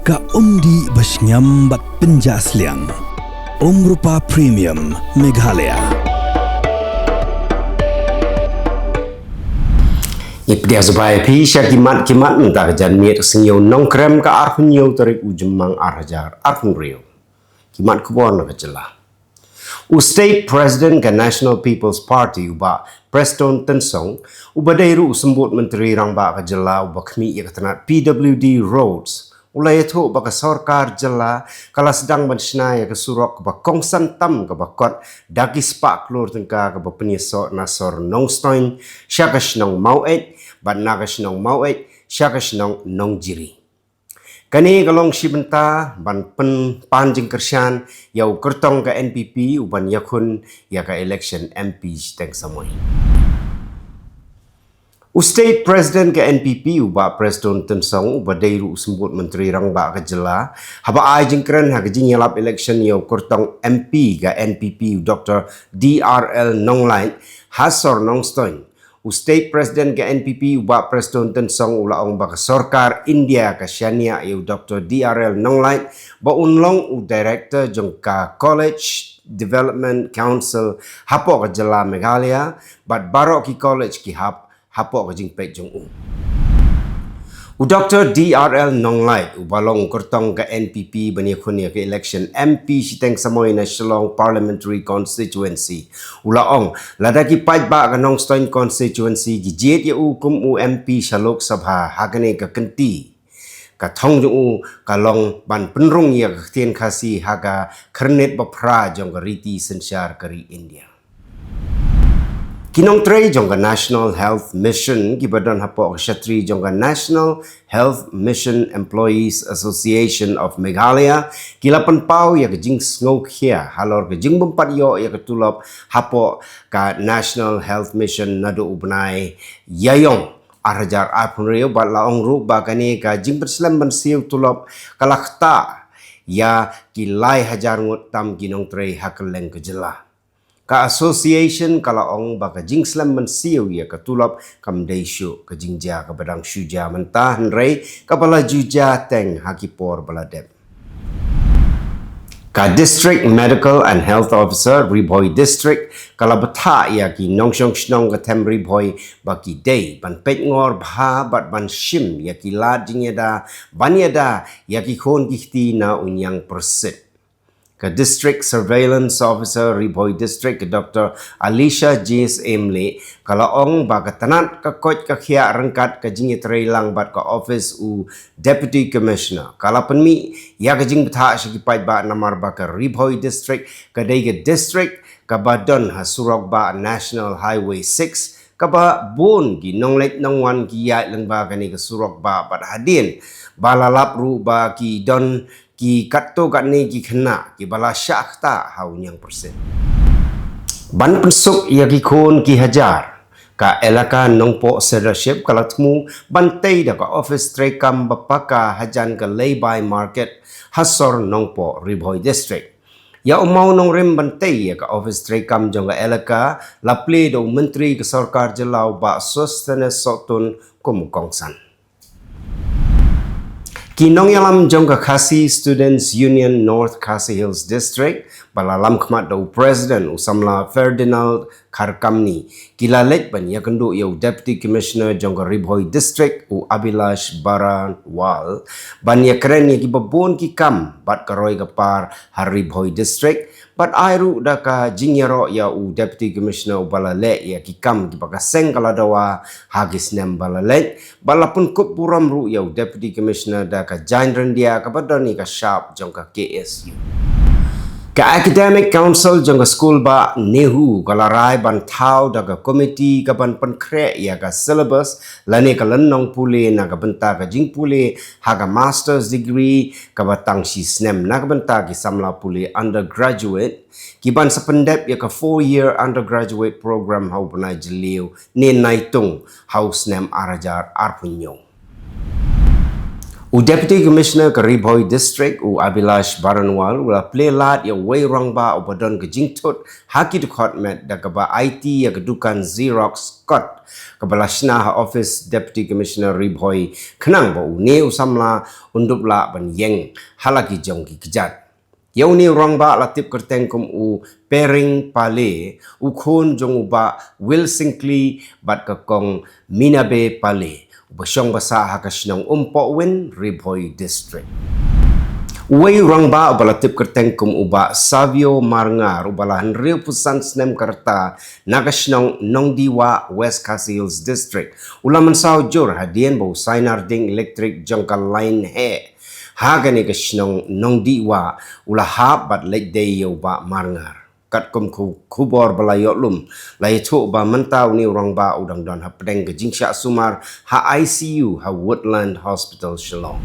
Ka umdi basnyam bat penjasliang. Rupa Premium Meghalaya. Ipdia sebagai pisah kimat mentah jan mir sengyo nongkrem ke arhunyo tarik Jymmang arhajar arhun rio. Kimat Khubor na Jylla. State President ke National People's Party uba Preston Tensong uba dairu sembut menteri rang ba ke Jylla uba kemi ia ketenat PWD Roads. Ulai itu baka sarkar Jylla kala sedang bersna ya ke surok ke kongsan tam ke bakot dagi spak klur tengka ke penyesok nasor nongstoin syakash nong mauet bat nagash nong mauet syakash nong jiri. Kani kalong sibenta ban pen panjing kersian yau kertong ke NPP uban yakun ya ke election MP teng samoi. State President ke NPP uba Preston Tensong uba dairu sembut menteri rang ba ke Jylla haba ai jingkren ha ke nyalap election yau kertong MP ke NPP Dr. DRL Nonglait hasor nongstoin. State President ke NPP uba Preston Tensong ulaong ba ke sarkar India ke Shania yau Dr. DRL Nonglait ba unlong Director jongka College Development Council hapo ke Jylla Meghalaya bat barok ki college ki hapo ke jingpek jong Dr. DRL Nonglait ubalong kertong ke NPP banyakun ke election MP siteng samoy na Shillong Parliamentary Constituency. Ulaong ladaki pajba ke Nongstoin Constituency gijet ya kum MP Shalok Sabha hagane ke kenti. Katong jong kalong ban penrung ya ketien kasi haga kernet bapra jong ke riti sensyar keri India. Kinong tray jongga National Health Mission kibadan hapo kshatri jongga National Health Mission Employees Association of Meghalaya kilapan pau ya kejing ngok hia halor kejing bempat yo ya ketulop hapo ka National Health Mission nado ubnai yayong arhajar apunrio bat laong ru bakani ka jing berslam bensiu tulop kalakta ya kilai hajar ngut tam kinong tray Kylleng ke Jylla. Ka association kala ong baka jingslam mensiu ya ketulap kam deisyu ke jingja ke badang syuja mentah nrei kapala juja teng hakipor baladep. Ka District Medical and Health Officer Ribhoi District kala beta ya ki nongshong shnong ke tem Ribhoi baki day ban pet ngor bha bat ban shim ya ki lad jingyada banyada ya ki khon kihti na unyang persit. Ke District Surveillance Officer Ribhoi District ke Dr. Alicia J.S. Emle kalau ong baka tanat ke kot ke khia rengkat ke jingi tereilang bat ke office u Deputy Commissioner. Kalau penmi ya ke jing betha syikipai ba namar ba ke Ribhoi District ke dai district ke badan hasurok ba National Highway 6 ke ba bon ki nonglet nongwan ki ya leng ba ke ni ke surok ba bat hadin balalap ru ba ki don ki katto kat ni ki kena ki bala syak ta hau nyang persen. Ban pensuk ya ki kon ki hajar ka elaka nongpo leadership kala temu bantai da ka office trekam bapaka hajan ke lay-by market hasor nongpo Ribhoi District. Ya umau nong rem bantai ya ka office trekam jongga elaka laple do menteri ke sarkar Jylla ba sostene sotun kumkongsan. Kinong yalam jongga Khasi Students Union North Khasi Hills District balalam khmat do President Usamla Ferdinand Kharkamni kilalet ban yakendu yau Deputy Commissioner jongga Ribhoi District u Abilash Baranwal ban yakren ki babon ki kam bat karoi kapar har Ribhoi District bat airu daka jingyaro ya u Deputy Commissioner u balale ya ki kam ki pakaseng kaladawa hagis nem balale balapun kup puram ru ya u Deputy Commissioner daka jainren dia kabadani ka sharp jongka KSU. Ka Academic Council jongka school ba nehu kalarai ban thau daga committee ka ban pankre ya ka syllabus lane ka lennong pule na ka benta ka jing pule haga master's degree ka batang si snem na ka benta ki samla pule undergraduate ki ban sependep ya ka 4-year undergraduate program hau panai jeliu ne naitung hau snem arajar arpunyo. Deputy Commissioner ke Ribhoi District Abilash Baranwal ula plelat ya wei rangba badon ke jingtut haki dekot met da keba IT ya kedukan Xerox Scott kebalashna Office Deputy Commissioner Ribhoi kenang ba ne usamla undupla ban yeng halaki jongki kejat. Yau ni rangba latip kerteng kum pering pale khun jong uba Wilsingly bat kong Minabe pale Basyong basa hakasnong wen Ribhoi District. Uway rangba balatip kerteng kum uba Savio Marngar ubalahan real pusan snem karta nagasnong Nongdiwa West Khasi Hills District. Ulaman sao jur hadian bau sainar ding electric jangkal line he. Hagani kasnong Nongdiwa ulahap bat lek day uba Marngar. Kat kum Khubor balayok lum lai tu ba mentau ni orang ba udang don ha pedeng ke jingsya sumar ha ICU ha Woodland Hospital Shillong.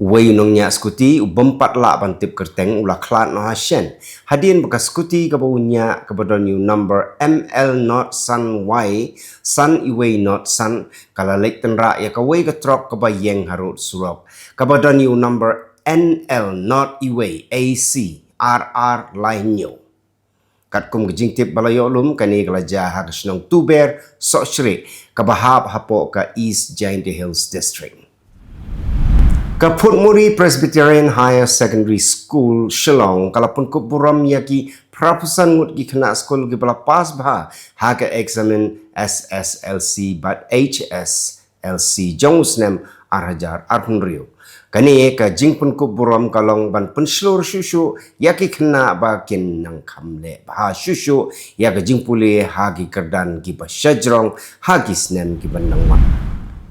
Wei nongnya skuti ubempat la bantip kerteng ula klat no hasyen hadin bekas skuti ke baunya ke badon new number ML not sun Y sun iwei not sun kala lek tenra ya ke wei ke trop ke bayeng harut surok ke badon new number NL not iwei AC RR lainnya. Kat kum kejingtip balayok lum kani kelajah hak senong tuber sok syrik kabahap hapok ke East Giant Hills District. Ke Putmuri Presbyterian Higher Secondary School Shillong kalapun kuburam yaki prapusan ngut ki kena skul ki bala pas bah hak examen SSLC but HSLC jongusnem arhajar arhunriu. Kani ka jingpun kuburam kalong ban penslur susu yaki kena bakin nang kamle bah susu ya ka jingpuli hagi kerdan ki basyajrong hagi snem ki banangwan.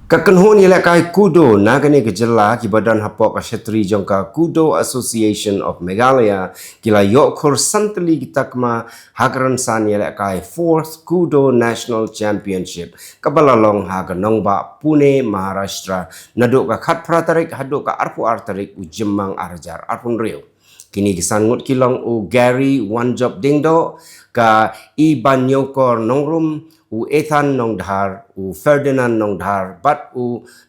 Kakenhun yelak kai kudo na kani ke Jylla ki badan hapok asyatri jongka Kudo Association of Meghalaya kila yokur santali kitakma hakaran san yelak kai 4th Kudo National Championship kabalalong haganong ba Pune Maharashtra naduk ka khat pratarik haduk ka arpu artarik Jymmang arjar arpun riu. Kini kisangut kilong Gary One Job Dingdo ka Iban Yokor Nongrum Ethan Nongdhar Ferdinand Nongdhar bat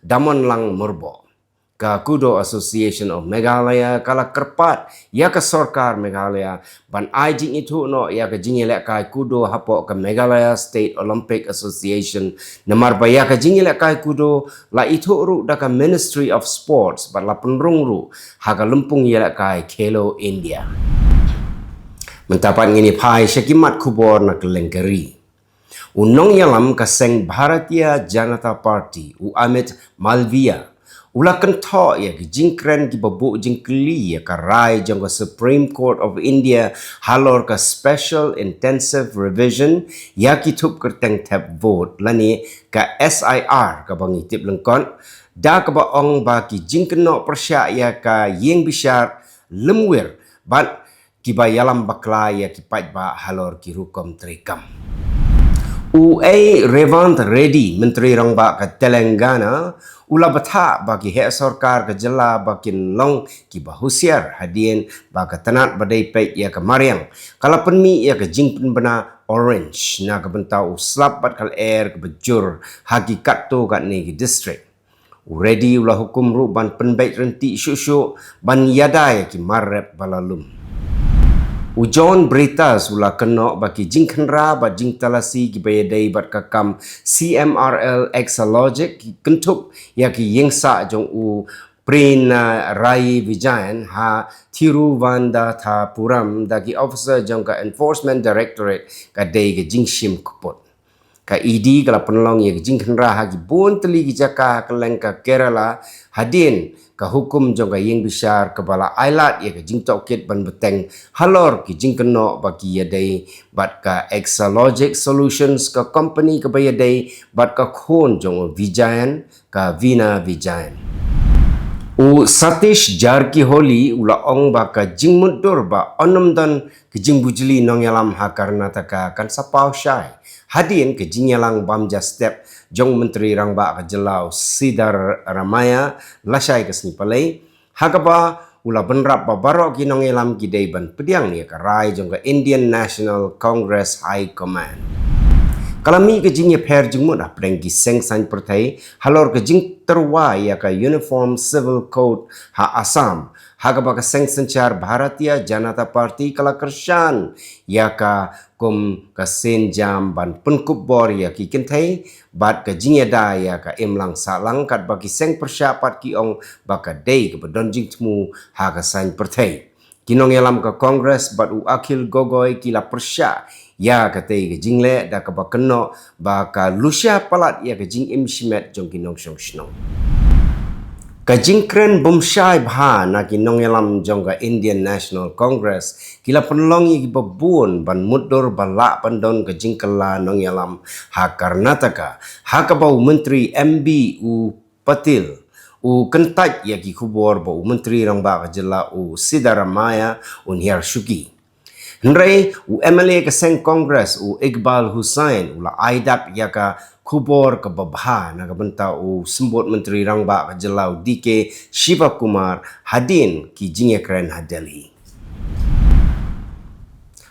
Damon Lang Murbo ka Kudo Association of Meghalaya kala kerpat ya ka Sarkar Meghalaya ban ajing itu no ya ka jingilek kai Kudo hapo ka Meghalaya State Olympic Association namar ba ya ka jingilek kai Kudo la itu ru da ka Ministry of Sports bat la penrung ru ha ka lempung yelek kai Khelo India. Mentapat ngini pai syakimat Khubor na kelengkeri. Unong yalam kaseng Bharatiya Janata Party Amit Malviya ula kento ya ki jingkren ki babuk jingkli ya ka rai jong ka Supreme Court of India halor ka Special Intensive Revision ya ki tup kerteng tap vote lani ka SIR ka bangi tip lengkon da ka ba ong ba ki jingkeno persya ya ka yeng bisyar lemwir bat ki ba yalam bakla ya ki pat ba halor ki rukom trikam. Revant Reddy Menteri Rangba ke Telangana ula bata bagi hek sarkar ke Jylla bakin long ki bahusiar hadien bagi tenat badai pek ya ke Mariang kala penmi ya ke jingpen bena orange na ke bentau slap bat kal air ke bejur hakikat tu kat ni ke district. Reddy ula hukum ru ban penbaik renti syuk-syuk ban yadai ki marep balalum. Ujon beritas ula kena bagi jingkenra bat jingtalasi ki bayadai bat kakam CMRL Exalogic ki kentup ya ki yengsa jong Prin Rai Vijayan ha Thiruvananthapuram dagi officer jong ka Enforcement Directorate ka day ke jingshim kuput. Ka ED kala penolong ya ke jingkenra ha ki bon teli ki jaka Kylleng ka Kerala hadin ka hukum jong ka yeng bisyar kepala ailat ya ka jingtok kit ban beteng halor ki jingkeno bagi yadai bat ka Exalogic Solutions ka company ka bayadai bat ka khon jong Vijayan ka Vina Vijayan. Satish Jarkiholi ula ong ba ka jingmudur ba onom dan ke jingbujli nong yalam ha Karnataka kan sapau syai hadin ke jingyalang bamja step jong Menteri Rangba ke Jylla Sidar Ramaya lasai ke snipalai hakaba ula benrap ba barok ki nong yalam ki dei ban pediang ni ka rai jong ke Indian National Congress High Command. Kalami ke jing ye per jing mut apreng ki seng san Pyrthei halor ke jing terwa ya ka Uniform Civil Code ha Assam ha ka baka seng sanchar Bharatiya Janata Party kala kershan ya ka kum ka sen jam ban pun Khubor ya ki kenthei bat ka jing ye da ya ka imlang salang kat baki seng persyapat ki ong baka dei ke bedon jing temu ha ka san Pyrthei kinong yalam ka Kongres bat u akil gogoi kila persya ya katei ke jingle da ka bakeno ba ka lusya palat ya ke jing imshimet jong kinong shong shnong ka jing kren bumshai bha na kinong yalam jong ka Indian National Congress kila penlong yi babun ban mudur balak pandon ka jing kala nong yalam ha Karnataka ha ka bau menteri MB u Patil u kentaj ya ki Khubor bau menteri rang ba ka Jylla u Sidaramaya un hiar shuki Henry u MLA ke seng Kongres u Iqbal Hussain ula aidap ya ka Khubor ke babha na ka benta u sembut menteri rangba ke Jylla u DK Shiva Kumar hadin ki jingye keren ha Delhi.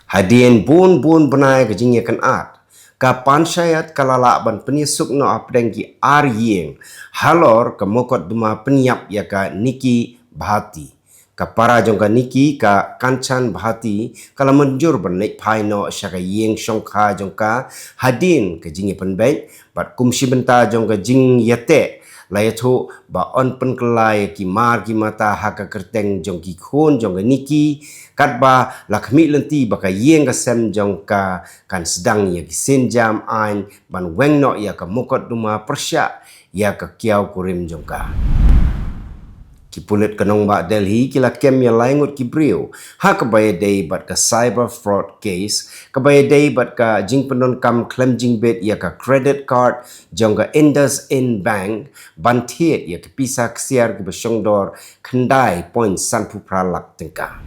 Hadin bun benai ke jingye kan at ka panchayat kalala ban penisuk no apdeng ki Yeng halor ke mokot duma penyap ya ka Niki Bhati. Ka para jong ka Niki ka Kanchan Bhati kala menjur bernaik pai no syaka Yeng Shongkha jong ka hadin ke jingi penbek bat kumsi benta jong ka jing yate layathu ba on penkelai ki mar ki mata ha ka kerteng jong ki khon jong ka Niki kat ba lakhmi lenti ba ka Yeng ka sem jong ka kan sedang ya ki senjam ain ban weng no ya ka mukot duma persya ya ka kiau kurim jong ka ki pulit kanong ba Delhi kila kem ya laingut ki brio ha kabaya day bat ka cyber fraud case kabaya day bat ka jing penon kam claim jing bet ya ka credit card jong ka IndusInd Bank bantiet ya ka pisa ksiar ki basyongdor khandai point san pupra lak tengka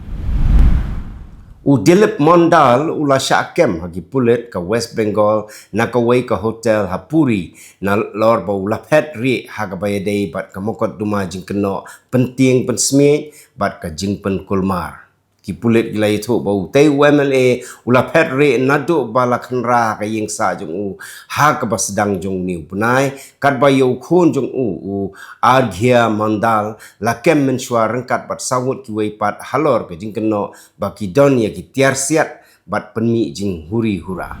u Dilip Mondal ula syakem hagi pulit ke West Bengal nakawai ke hotel Hapuri na lor ba ula pet ri haga bayadai bat ke mokot duma jing keno penting pensmi bat ke jing pen kulmar ki pulit gila itu bau tei MLA ula pet ri nadu bala khenra ka yeng sa jong u ha ka basdang jong niu punai kat ba yo khun jong u Arghya Mandal la kem menshwa rengkat bat sawut ki wei pat halor ke jing keno ba ki don ya ki tiar siat bat penmi jing huri hura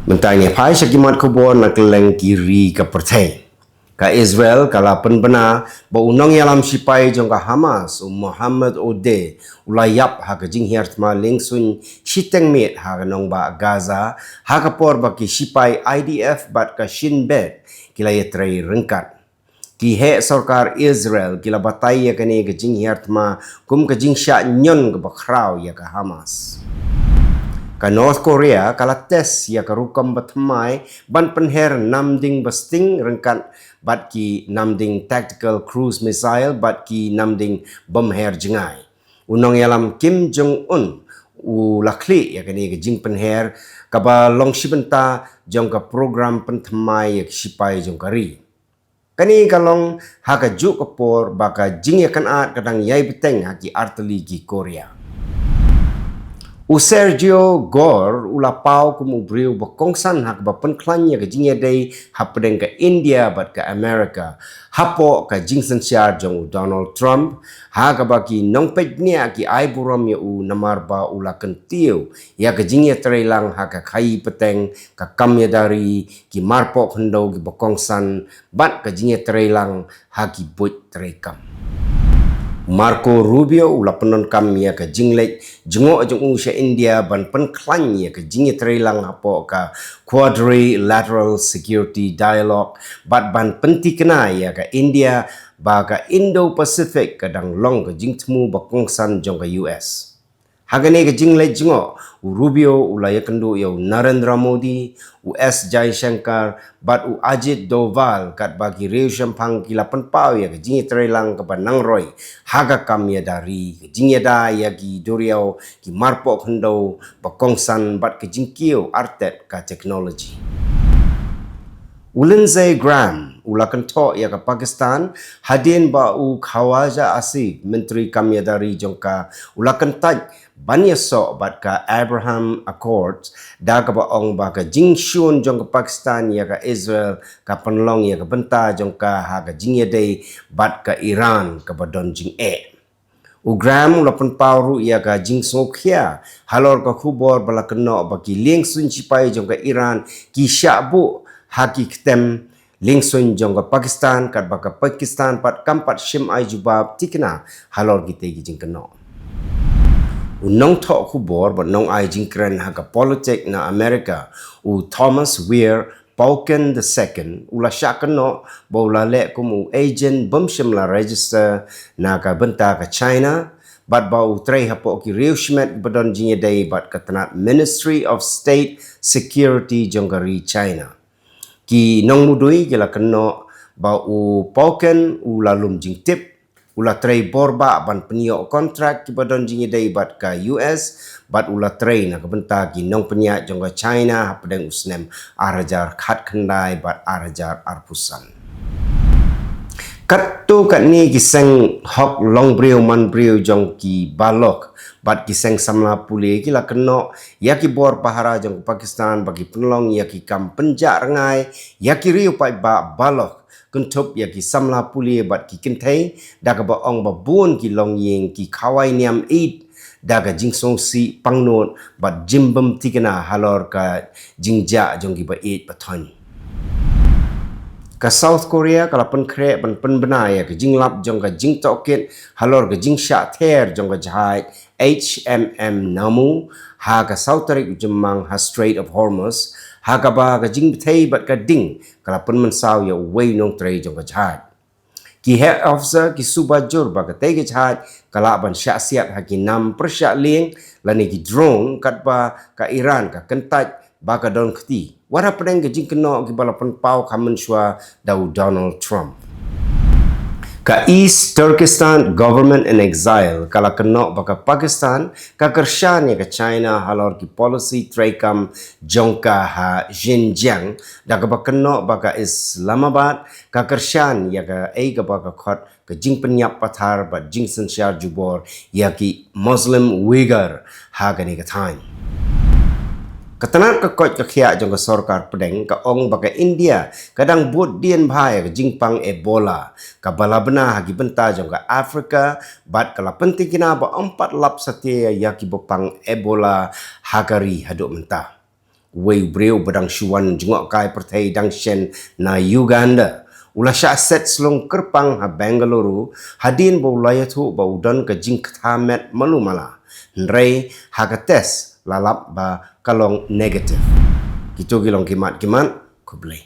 mentanya pai syakimat Khubor na Kylleng kiri ka Pyrthei ka Israel kala penbena ba unong yalam sipai jong ka Hamas Muhammad Ode ulayap ha ka jing hiar tma lingsun shiteng met ha ka nong ba Gaza ha ka por ba ki sipai IDF bat ka Shin Bet kila yetrei rengkat ki he sarkar Israel kila batai ya kani ka jing hiar tma kum ka jing sya nyon ka bakrau ya ka Hamas ka North Korea kala tes ya ka rukam batmai ban penher namding basting rengkat bat ki namding tactical cruise missile bat ki namding bom her jengai unong yalam Kim Jong Un u lakli ya kani ka jing penher ka ba long shibenta jong ka program penthmai ya sipai jong kari kani kalong ha ka juk kapor ba ka jing ya kan at kadang yai beteng ha ki artili ki Korea u Sergio Gor ula pau kum ubriu bakongsan hak ba penklanya ke jingya dei hapdeng ke India bat ke Amerika hapo ka jingsen siar jong Donald Trump ha ka baki nong pejnia ki ai buram ya u namar ba ula kentiu ya ke jingya trelang ha ka khai peteng ka kamya dari ki marpo khendo ki bakongsan bat ke jingya trelang ha ki buit trekam Marco Rubio ula penon kam ya ke jinglek jengo jong usha India ban penklan ya ke jingye trelang apo ka quadrilateral security dialogue bat ban penti kena ya ke India ba ka Indo-Pacific kadang long ke jing temu bakongsan jong ke US hagane ke jinglek jengo Rubio ula ya kendo ya Narendra Modi US Jai Shankar bat u Ajit Doval kat bagi Reu Shampang kila penpau ya ke jingye trelang ke Banang Roy haga kam ya dari ke jingye da ya ki doriau ki marpo khendo bakongsan bat ke jingkio artet ka teknologi Lindsey Graham ula kentok ya ke Pakistan hadin ba u Khawaja Asif menteri kamya dari jongka ula kentaj banyak sok bat ka Abraham Accords da ka ba ong ba ka jingshun jong ka Pakistan ya ka Israel ka penlong ya ka benta jong ka ha ka jing ya dei bat ka Iran ka ba don jing Ugram lapan pauru ia ka jing sokhia halor ka khubor bala keno baki ling sun chipai jong ka Iran ki syabu haki ketem ling sun jong ka Pakistan kat baka Pakistan pat kampat shim ai jubab tikna halor kita ki jing keno unong tok khubor but nong ai jing kren ha ka politik na Amerika u Thomas Weir Pauken the second ula syakeno baula le kumu agent bumshim la register na ka benta ka China bat bau trei hapo ki reushmet badon jinye dei bat ka tanat Ministry of State Security jongari China ki nong mudui jela keno bau Pauken ula lum jing tip ula trei borba ban penio kontrak ki badon jinye dei bat ka US bat ula trei na kabenta ki nong penya jongga China hapdeng usnem arajar khat khandai bat arajar arpusan kattu kat ni kiseng hok long brio man brio jong ki balok bat kiseng samla pule ki la keno ya ki bor pahara jong Pakistan bagi penolong ya ki kam penjak rengai ya ki riu pai ba balok kuntup ya ki samla puli bat ki Pyrthei da ka ba ong ba bun ki long ying ki khawai niam eid da ka jingsong si pangnot bat Jymmang tikena halor ka jingja jong ki ba eid pathon ka South Korea kala pen kre pen bena ya ka jinglap jong ka jing tokit halor ka jing sha ther jong ka jahai HMM Namu ha ka South Tarik Jymmang ha Strait of Hormuz ha ka ba ka jing Pyrthei bat ka ding kala pen mensaw ya wei nong trei jong ka jahai ki head officer ki subajur ba ka tege jahai kala ban sya siat ha ki nam persyak ling lani ki drone kat ba ka Iran ka kentaj ba ka don khti wara pedeng ke jing keno ki bala pen pau kamen shwa dau Donald Trump ka East Turkestan government in exile kala keno baka Pakistan ka kershan ya ka China halor ki policy trekam jongka ha Xinjiang da ka keno baka Islamabad ka kershan ya ka ka baka khot ka jing penyap pathar ba jing sensyar jubor ya ki Muslim Uyghur ha ka ni ka thain Katanan ka kot ka khia jong ka sarkar pedeng ka ong baka India kadang bud dien bhai ka jingpang Ebola ka balabna hagi benta jong ka Afrika bat kala penting kina ba 4 lap satia ya ki bopang Ebola hagari haduk mentah wei breu badang shuan jengok kai Pyrthei dang shen na Uganda ula sya set slong kerpang ha Bengaluru hadin bo layatu ba udan ka jing khamet malumala nrei ha ka test lalap ba kalong negatif. Gitu gilong kimat kublai.